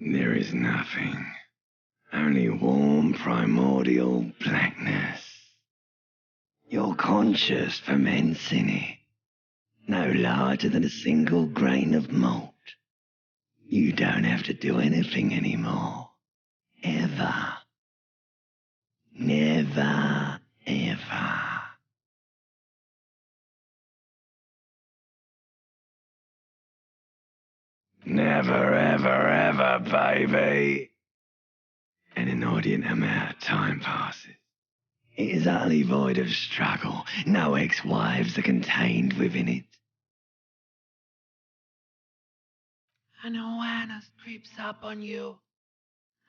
There is nothing. Only warm primordial blackness. You're conscious ferments in it. No larger than a single grain of malt. You don't have to do anything anymore. Ever. Never, ever. Never, ever, ever, baby. An inordinate amount of time passes. It is utterly void of struggle. No ex-wives are contained within it. An awareness creeps up on you.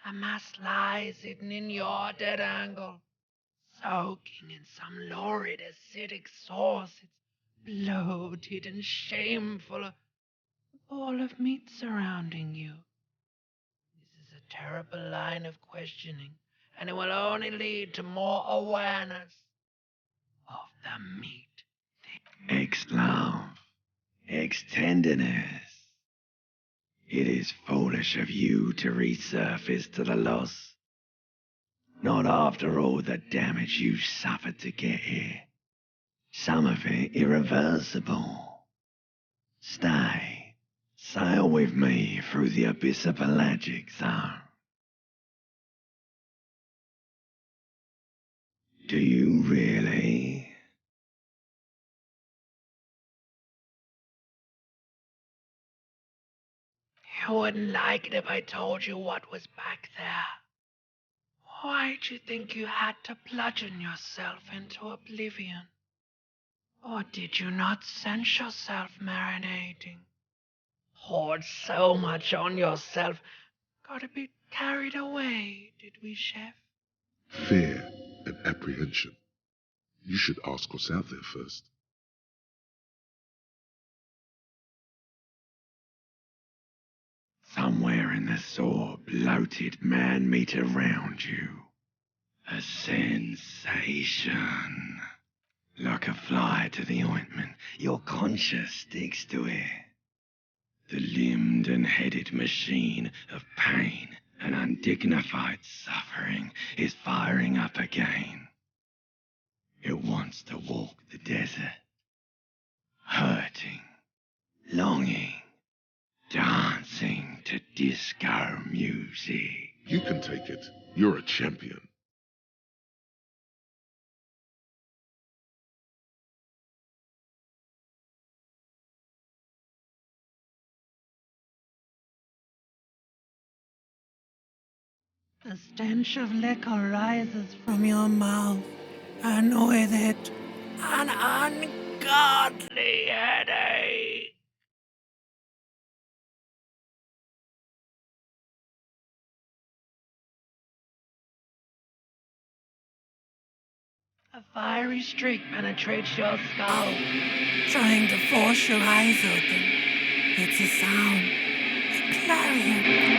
A mass lies hidden in your dead angle, soaking in some lurid acidic sauce. It's bloated and shameful, a ball of meat surrounding you. This is a terrible line of questioning, and it will only lead to more awareness of the meat. Ex-love, ex-tenderness. It is foolish of you to resurface to the loss. Not after all the damage you suffered to get here. Some of it irreversible. Stay. Sail with me through the abyss of pelagic zone. Do you really? You wouldn't like it if I told you what was back there. Why'd you think you had to bludgeon yourself into oblivion? Or did you not sense yourself marinating? Poured so much on yourself. Got a bit carried away, did we, Chef? Fear and apprehension. You should ask what's out there first. Somewhere in the sore, bloated man-meat around you. A sensation. Like a fly to the ointment, your conscience sticks to it. The limbed and headed machine of pain and undignified suffering is firing up again. It wants to walk the desert. Hurting, longing, dancing to disco music. You can take it. You're a champion. The stench of liquor rises from your mouth, and with it, an ungodly headache. A fiery streak penetrates your skull, trying to force your eyes open. It's a sound, a clarion.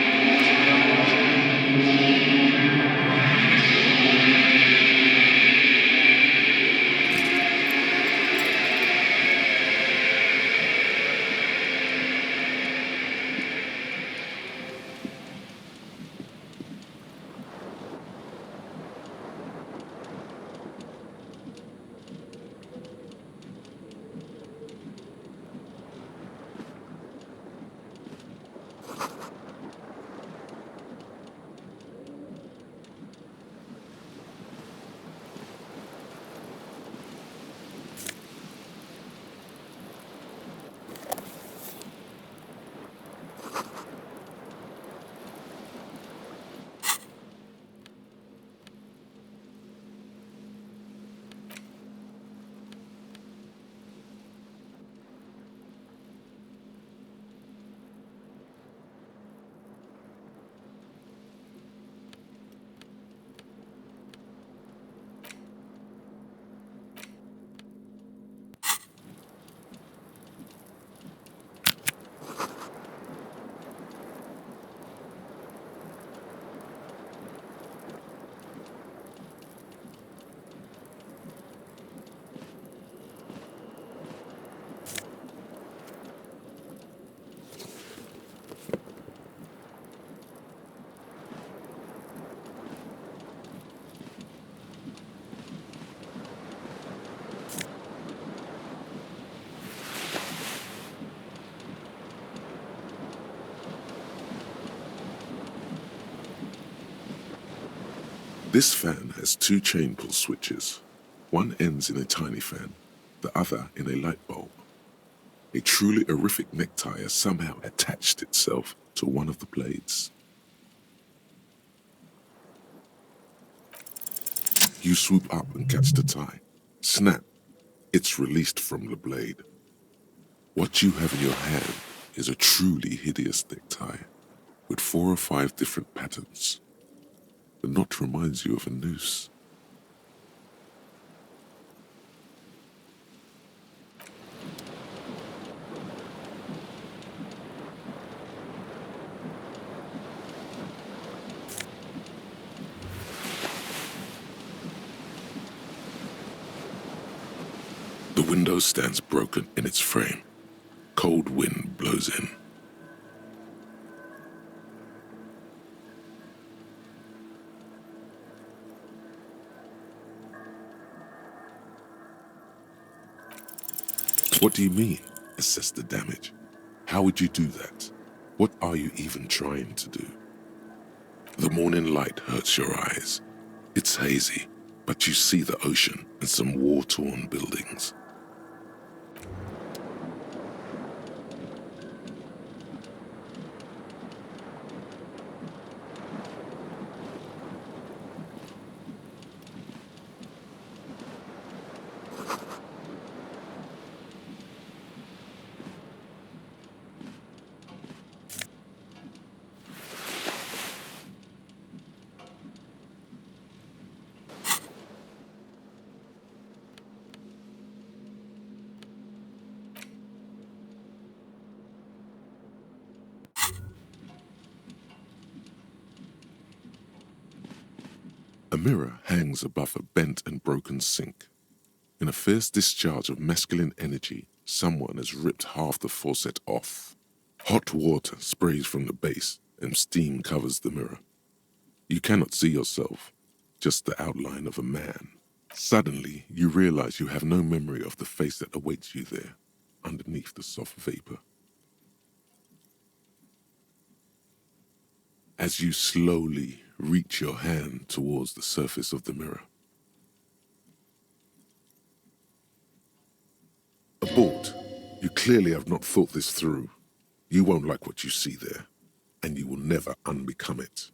This fan has two chain pull switches. One ends in a tiny fan, the other in a light bulb. A truly horrific necktie has somehow attached itself to one of the blades. You swoop up and catch the tie. Snap! It's released from the blade. What you have in your hand is a truly hideous necktie, with 4 or 5 different patterns. The knot reminds you of a noose. The window stands broken in its frame. Cold wind blows in. What do you mean, assess the damage? How would you do that? What are you even trying to do? The morning light hurts your eyes. It's hazy, but you see the ocean and some war-torn buildings. A mirror hangs above a bent and broken sink. In a fierce discharge of masculine energy, someone has ripped half the faucet off. Hot water sprays from the base and steam covers the mirror. You cannot see yourself, just the outline of a man. Suddenly, you realize you have no memory of the face that awaits you there, underneath the soft vapor. As you slowly reach your hand towards the surface of the mirror. Abort. You clearly have not thought this through. You won't like what you see there, and you will never unbecome it.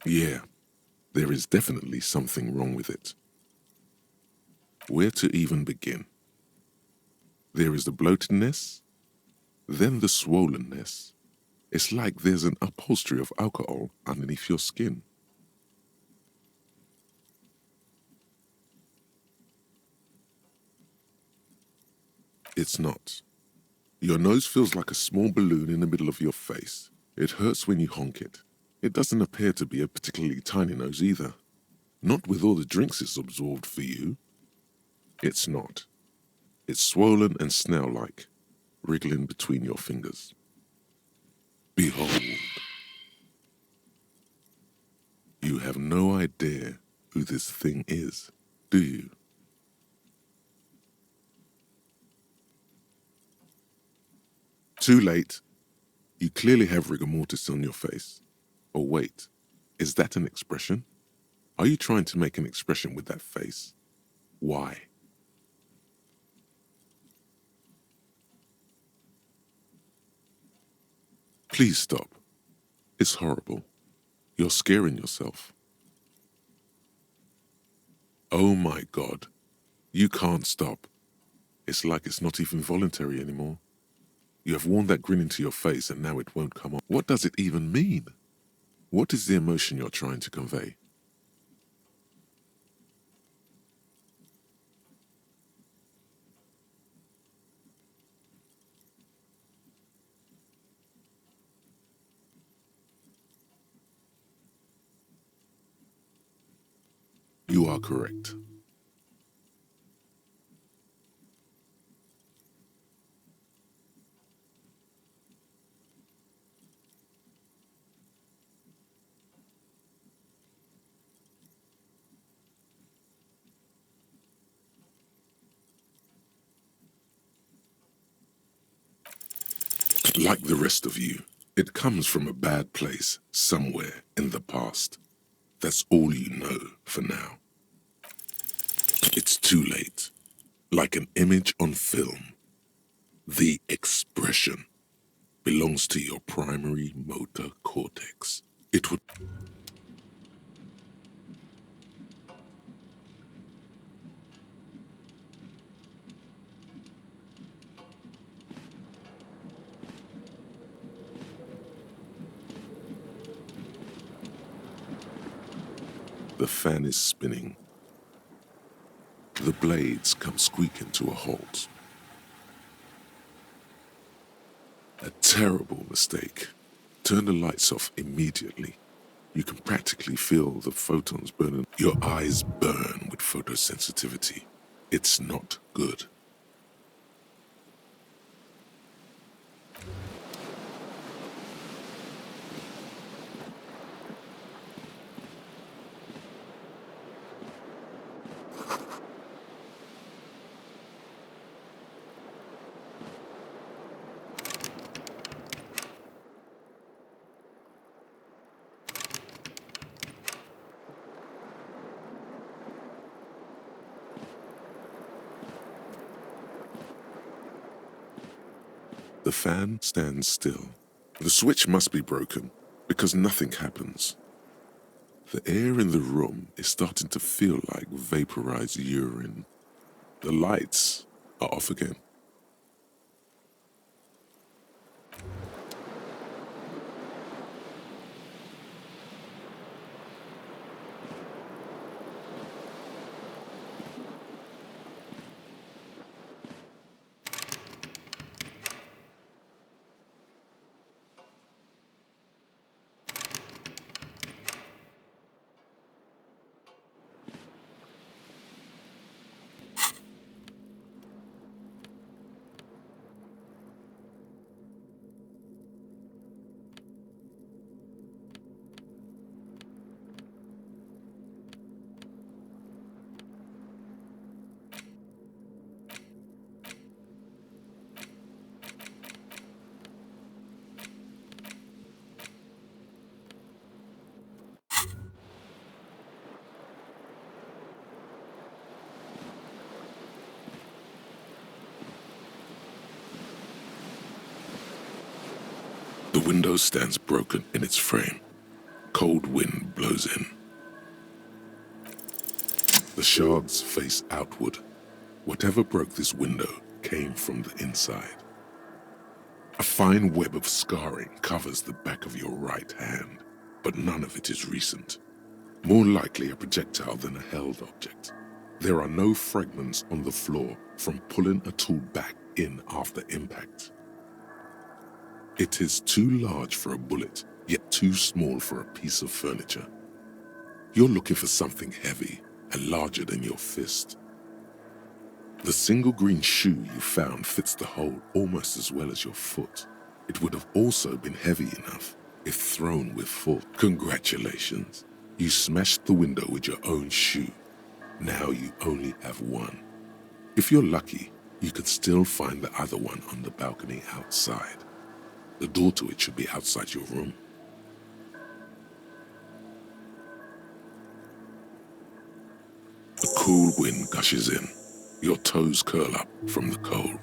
Yeah, there is definitely something wrong with it. Where to even begin? There is the bloatedness, then the swollenness. It's like there's an upholstery of alcohol underneath your skin. It's not. Your nose feels like a small balloon in the middle of your face. It hurts when you honk it. It doesn't appear to be a particularly tiny nose either. Not with all the drinks it's absorbed for you. It's not. It's swollen and snail-like, wriggling between your fingers. Behold. You have no idea who this thing is, do you? Too late. You clearly have rigor mortis on your face. Or wait, is that an expression? Are you trying to make an expression with that face? Why? Please stop. It's horrible. You're scaring yourself. Oh my God. You can't stop. It's like it's not even voluntary anymore. You have worn that grin into your face and now it won't come off. What does it even mean? What is the emotion you're trying to convey? You are correct. Like the rest of you, it comes from a bad place somewhere in the past. That's all you know for now. It's too late. Like an image on film, the expression belongs to your primary motor cortex. It would... The fan is spinning. The blades come squeaking to a halt. A terrible mistake. Turn the lights off immediately. You can practically feel the photons burning. Your eyes burn with photosensitivity. It's not good. The fan stands still. The switch must be broken because nothing happens. The air in the room is starting to feel like vaporized urine. The lights are off again. The window stands broken in its frame. Cold wind blows in. The shards face outward. Whatever broke this window came from the inside. A fine web of scarring covers the back of your right hand, but none of it is recent. More likely a projectile than a held object. There are no fragments on the floor from pulling a tool back in after impact. It is too large for a bullet, yet too small for a piece of furniture. You're looking for something heavy and larger than your fist. The single green shoe you found fits the hole almost as well as your foot. It would have also been heavy enough if thrown with force. Congratulations. You smashed the window with your own shoe. Now you only have one. If you're lucky, you could still find the other one on the balcony outside. The door to it should be outside your room. A cool wind gushes in. Your toes curl up from the cold.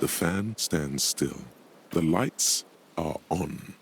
The fan stands still. The lights are on.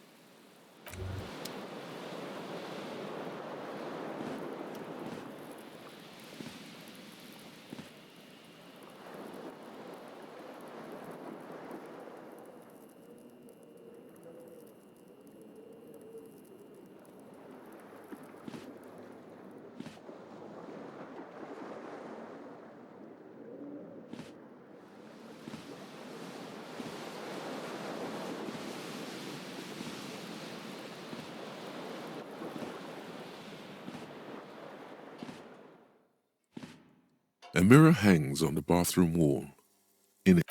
A mirror hangs on the bathroom wall. In it,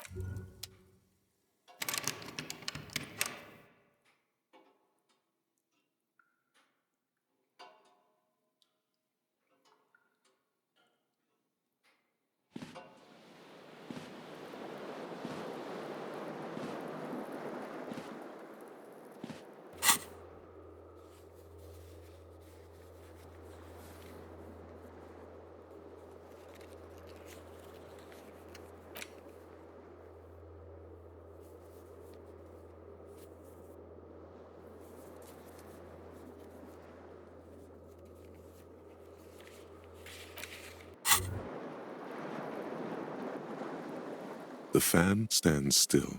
the fan stands still.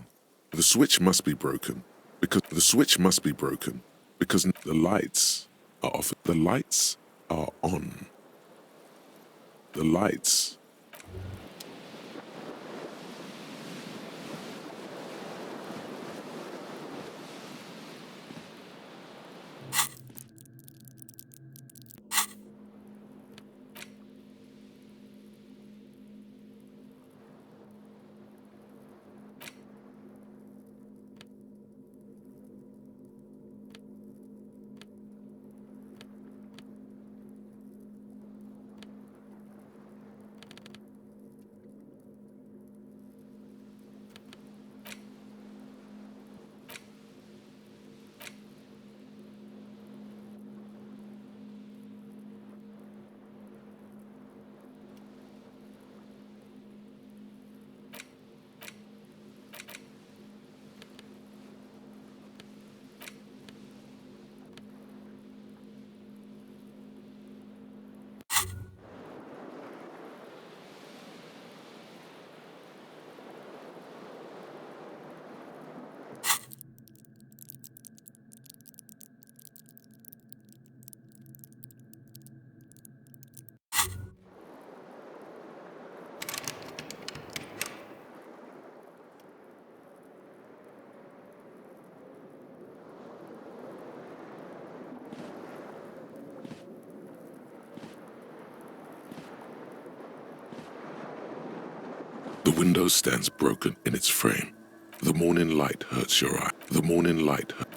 The switch must be broken because the lights are off. The lights are on. The lights. The window stands broken in its frame. The morning light hurts your eye. The morning light hurts.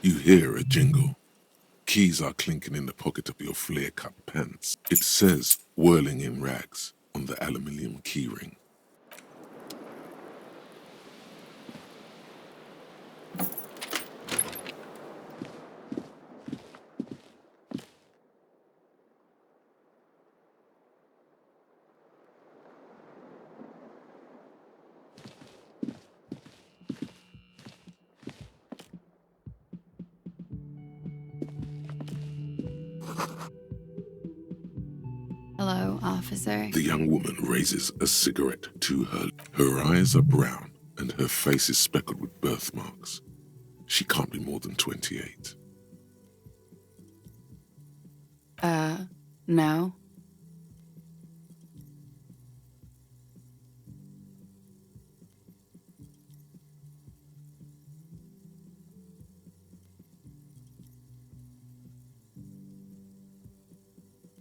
You hear a jingle. Keys are clinking in the pocket of your flare-cut pants. It says, whirling in rags, on the aluminium keyring. Hello, officer. The young woman raises a cigarette to her. Her eyes are brown and her face is speckled with birthmarks. She can't be more than 28. No.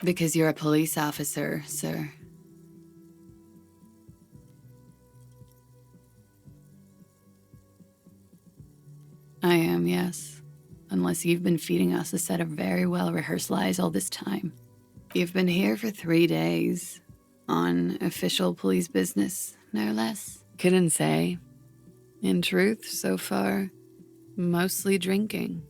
Because you're a police officer, sir. I am, yes. Unless you've been feeding us a set of very well-rehearsed lies all this time. You've been here for 3 days. On official police business, no less. Couldn't say. In truth, so far, mostly drinking.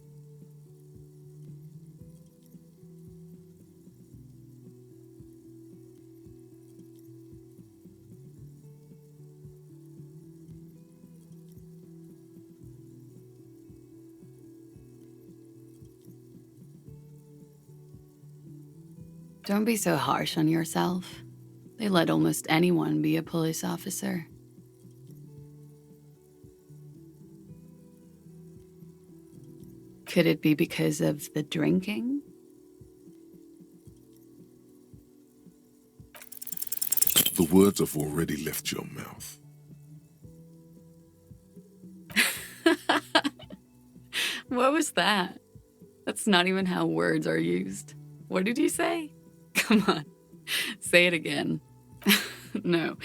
Don't be so harsh on yourself. They let almost anyone be a police officer. Could it be because of the drinking? The words have already left your mouth. What was that? That's not even how words are used. What did you say? Come on, say it again. No,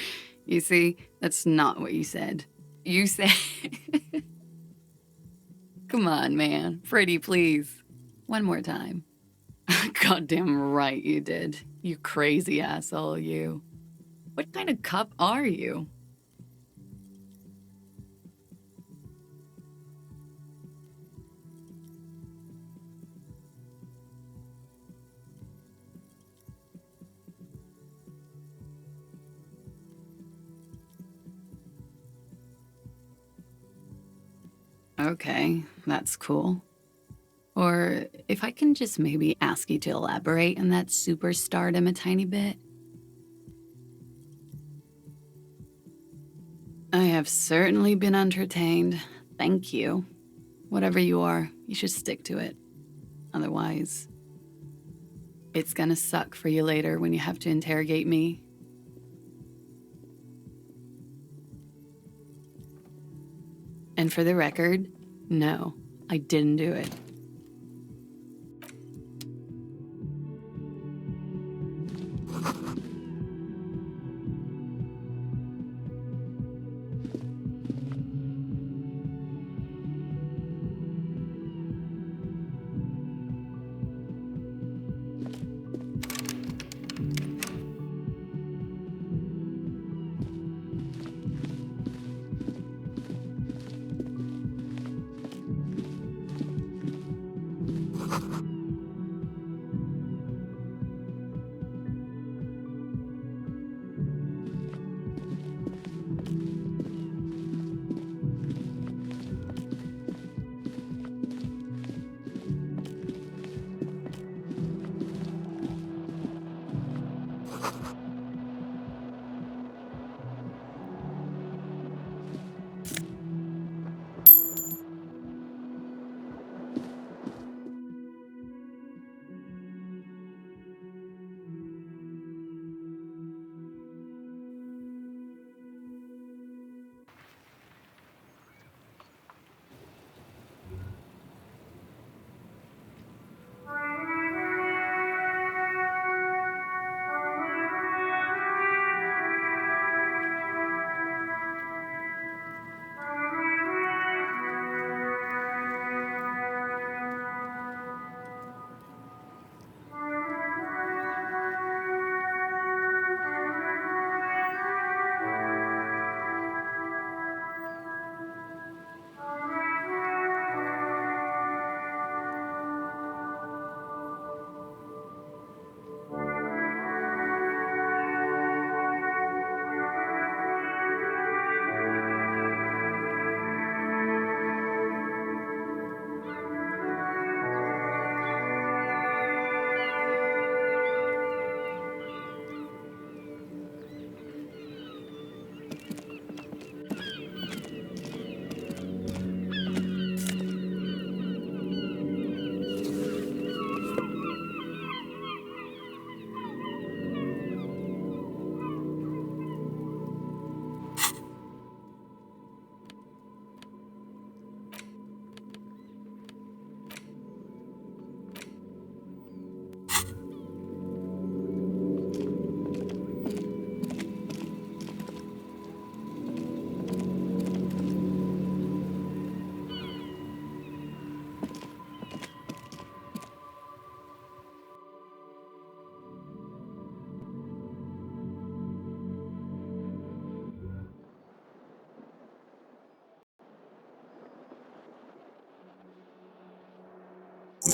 you see, that's not what you said. You said... Come on, man. Pretty, please. One more time. Goddamn right you did. You crazy asshole, you. What kind of cop are you? Okay, that's cool. Or if I can just maybe ask you to elaborate on that superstardom a tiny bit. I have certainly been entertained. Thank you. Whatever you are, you should stick to it. Otherwise, it's gonna suck for you later when you have to interrogate me. And for the record, no, I didn't do it.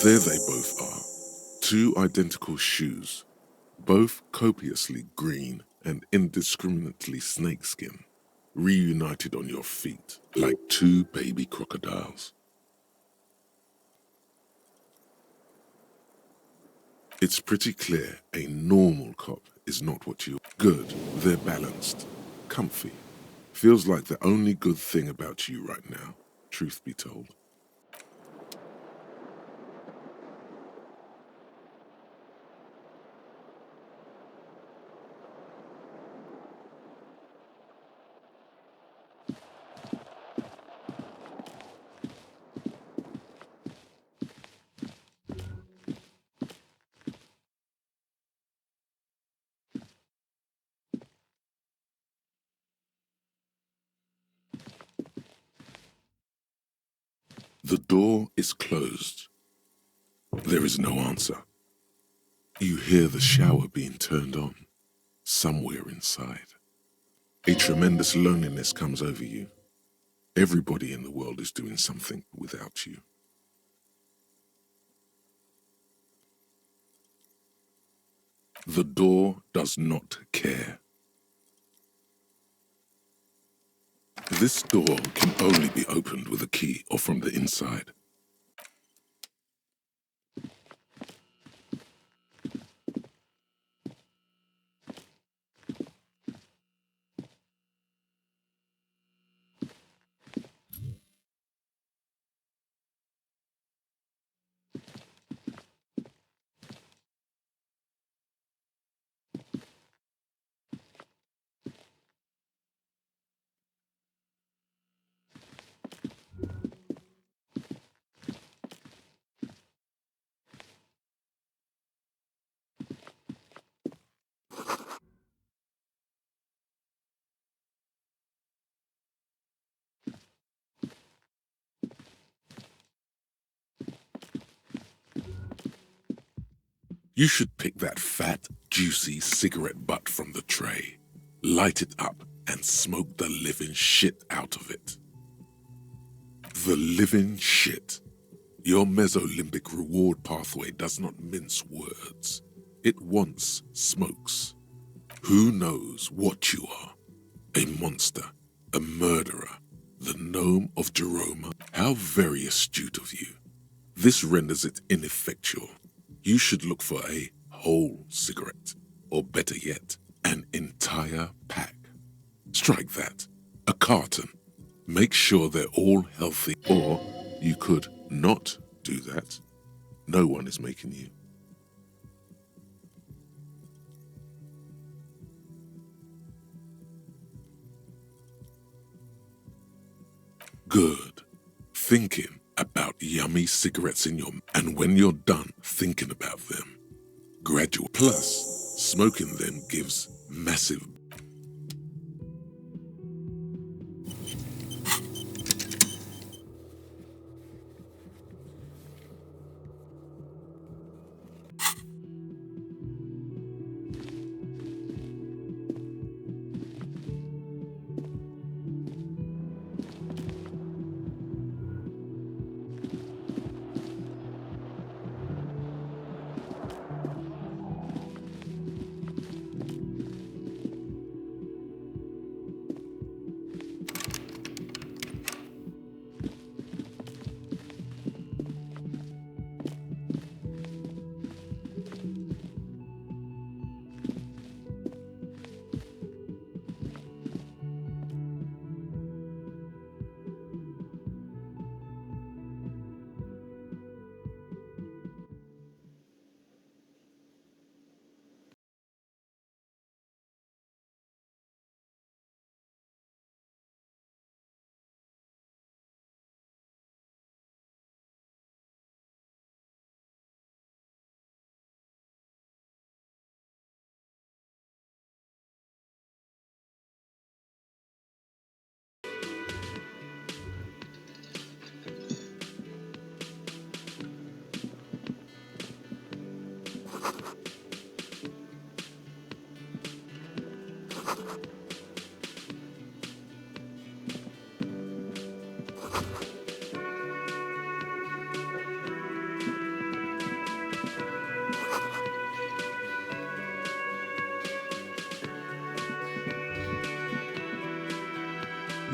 There they both are. Two identical shoes, both copiously green and indiscriminately snakeskin, reunited on your feet like two baby crocodiles. It's pretty clear a normal cop is not what you... Good, they're balanced, comfy. Feels like the only good thing about you right now, truth be told. The door is closed. There is no answer. You hear the shower being turned on, somewhere inside. A tremendous loneliness comes over you. Everybody in the world is doing something without you. The door does not care. This door can only be opened with a key or from the inside. You should pick that fat, juicy cigarette butt from the tray, light it up, and smoke the living shit out of it. The living shit. Your mesolimbic reward pathway does not mince words. It wants smokes. Who knows what you are? A monster, a murderer, the gnome of Jeroma. How very astute of you. This renders it ineffectual. You should look for a whole cigarette, or better yet, an entire pack. Strike that. A carton. Make sure they're all healthy, or you could not do that. No one is making you. Good. Thinking about yummy cigarettes in your... And when you're done thinking about them, gradual. Plus, smoking them gives massive...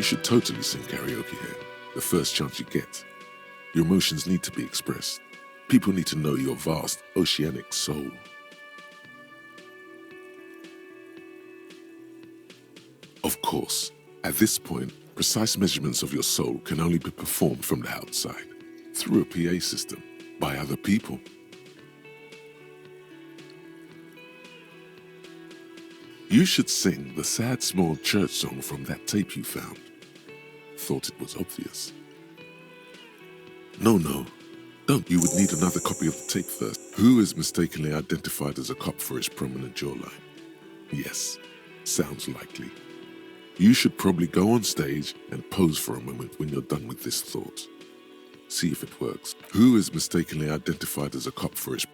You should totally sing karaoke here, the first chance you get. Your emotions need to be expressed. People need to know your vast, oceanic soul. Of course, at this point, precise measurements of your soul can only be performed from the outside, through a PA system, by other people. You should sing the sad small church song from that tape you found. Thought it was obvious. No, don't. You would need another copy of the tape first. Who is mistakenly identified as a cop for his prominent jawline? Yes, sounds likely. You should probably go on stage and pose for a moment when you're done with this thought. See if it works. Who is mistakenly identified as a cop for his...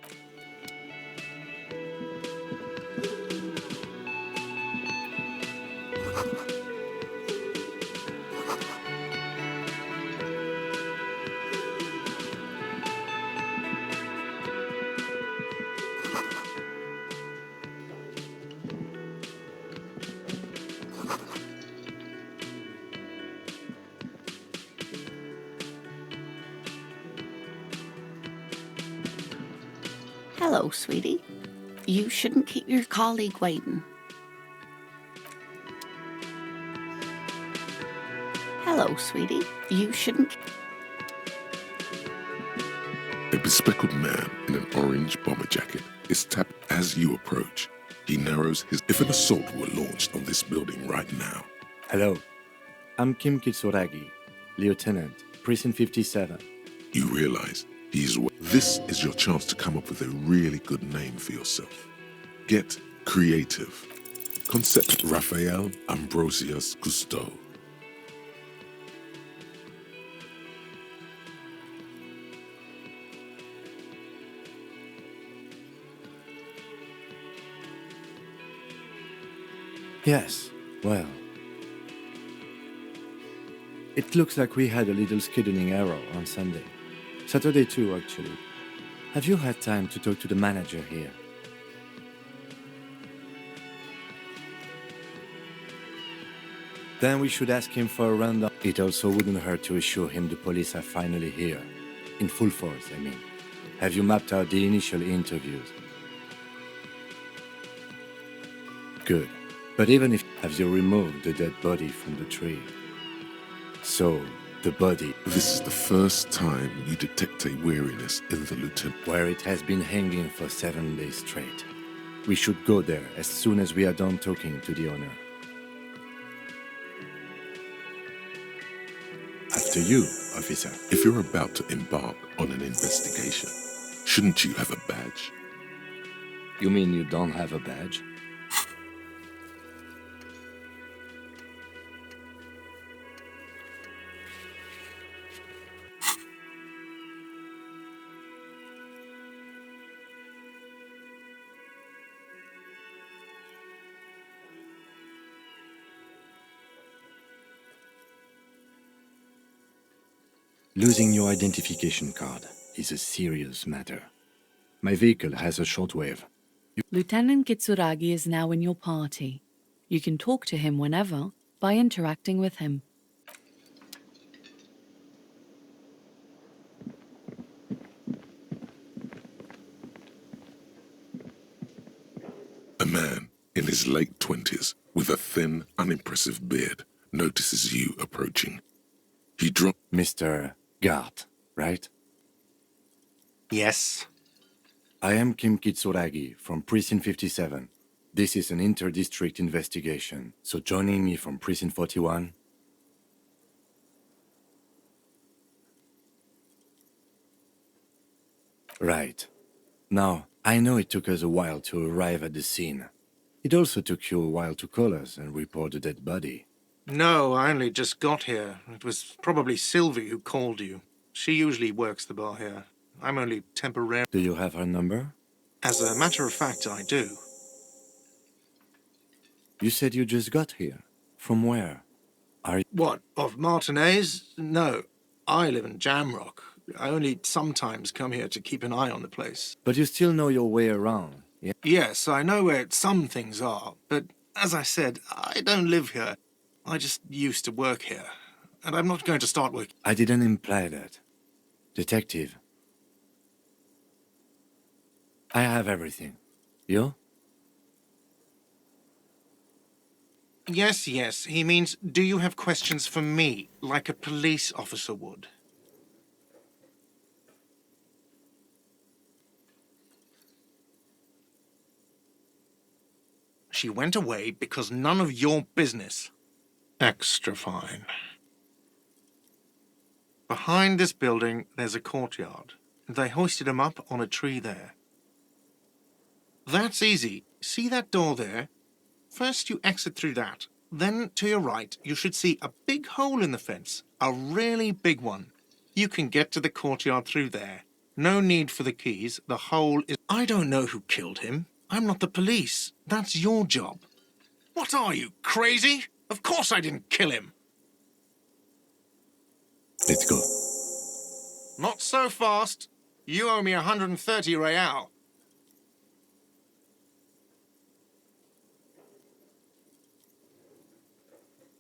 Hello, sweetie. You shouldn't keep your colleague waiting. Hello, sweetie. You shouldn't... A bespectacled man in an orange bomber jacket is tapped as you approach. He narrows his... If an assault were launched on this building right now... Hello. I'm Kim Kitsuragi, Lieutenant, Precinct 57. You realize he's... This is your chance to come up with a really good name for yourself. Get creative. Concept Raphael Ambrosius Cousteau. Yes, well. It looks like we had a little scheduling error on Sunday. Saturday too, actually. Have you had time to talk to the manager here? Then we should ask him for a rundown. It also wouldn't hurt to assure him the police are finally here. In full force, I mean. Have you mapped out the initial interviews? Good. But even if... Have you removed the dead body from the tree? So, the body... This is the first time you detect a weariness in the lieutenant. Where it has been hanging for 7 days straight. We should go there as soon as we are done talking to the owner. After you, officer. If you're about to embark on an investigation, shouldn't you have a badge? You mean you don't have a badge? Losing your identification card is a serious matter. My vehicle has a shortwave. Lieutenant Kitsuragi is now in your party. You can talk to him whenever by interacting with him. A man in his late 20s with a thin, unimpressive beard notices you approaching. He drops... Mr. Gart, right? Yes. I am Kim Kitsuragi from Precinct 57. This is an inter-district investigation, so joining me from Precinct 41... Right. Now, I know it took us a while to arrive at the scene. It also took you a while to call us and report the dead body. No, I only just got here. It was probably Sylvie who called you. She usually works the bar here. I'm only temporary. Do you have her number? As a matter of fact, I do. You said you just got here. From where? Are you... What, of Martinez? No, I live in Jamrock. I only sometimes come here to keep an eye on the place. But you still know your way around, yeah? Yes, I know where some things are, but as I said, I don't live here. I just used to work here, and I'm not going to start work. I didn't imply that. Detective, I have everything. You? Yes, yes. He means, do you have questions for me, like a police officer would? She went away because none of your business. Extra fine. Behind this building, there's a courtyard. They hoisted him up on a tree there. That's easy. See that door there? First you exit through that. Then, to your right, you should see a big hole in the fence. A really big one. You can get to the courtyard through there. No need for the keys. The hole is... I don't know who killed him. I'm not the police. That's your job. What are you, crazy? Of course I didn't kill him. Let's go. Not so fast. You owe me 130 real.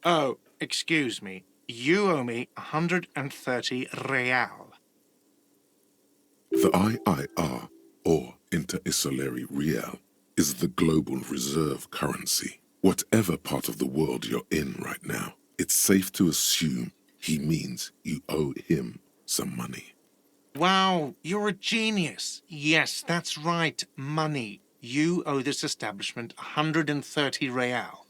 Oh, excuse me. You owe me 130 real. The IIR, or Inter-Isolary Real, is the global reserve currency. Whatever part of the world you're in right now, it's safe to assume he means you owe him some money. Wow, you're a genius. Yes, that's right, money. You owe this establishment 130 real.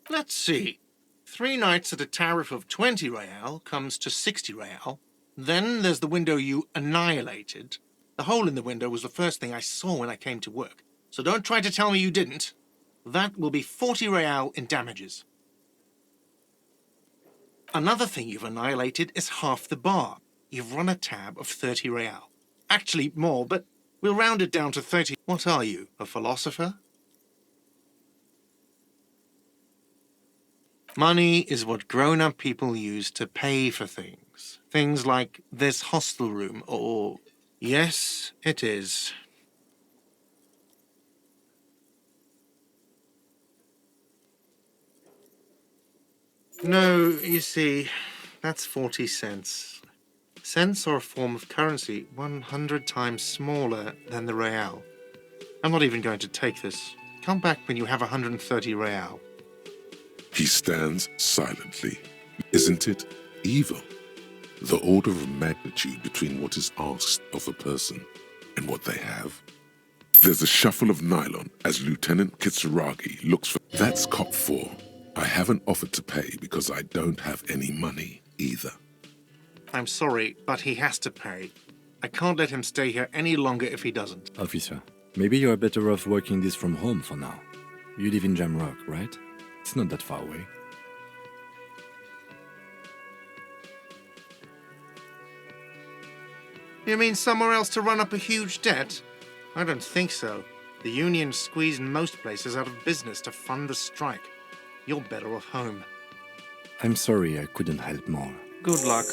Let's see. 3 nights at a tariff of 20 real comes to 60 real. Then there's the window you annihilated. The hole in the window was the first thing I saw when I came to work. So don't try to tell me you didn't. That will be 40 real in damages. Another thing you've annihilated is half the bar. You've run a tab of 30 real. Actually, more, but we'll round it down to 30. What are you, a philosopher? Money is what grown-up people use to pay for things. Things like this hostel room or... Yes, it is. No, you see, that's 40 cents. Cents are a form of currency 100 times smaller than the real. I'm not even going to take this. Come back when you have 130 real. He stands silently. Isn't it evil? The order of magnitude between what is asked of a person and what they have. There's a shuffle of nylon as Lieutenant Kitsuragi looks for... That's cop 4. I haven't offered to pay because I don't have any money either. I'm sorry, but he has to pay. I can't let him stay here any longer if he doesn't. Officer, maybe you're better off working this from home for now. You live in Jamrock, right? It's not that far away. You mean somewhere else to run up a huge debt? I don't think so. The union squeezed most places out of business to fund the strike. You're better off home. I'm sorry I couldn't help more. Good luck.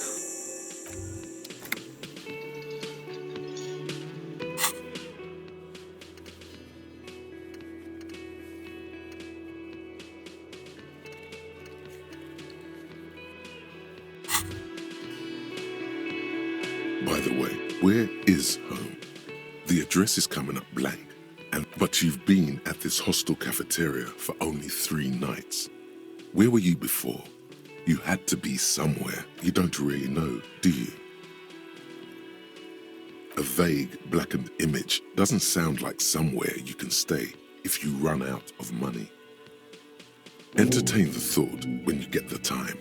By the way, where is home? The address is coming up blank, but you've been at this hostel cafeteria for only 3 nights. Where were you before? You had to be somewhere. You don't really know, do you? A vague, blackened image doesn't sound like somewhere you can stay if you run out of money. Entertain the thought when you get the time.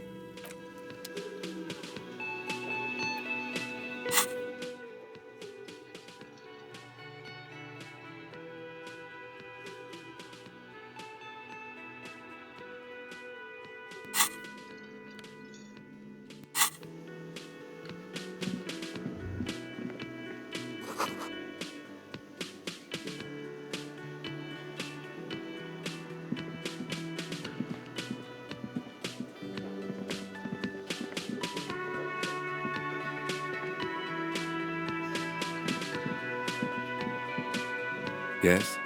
Yes?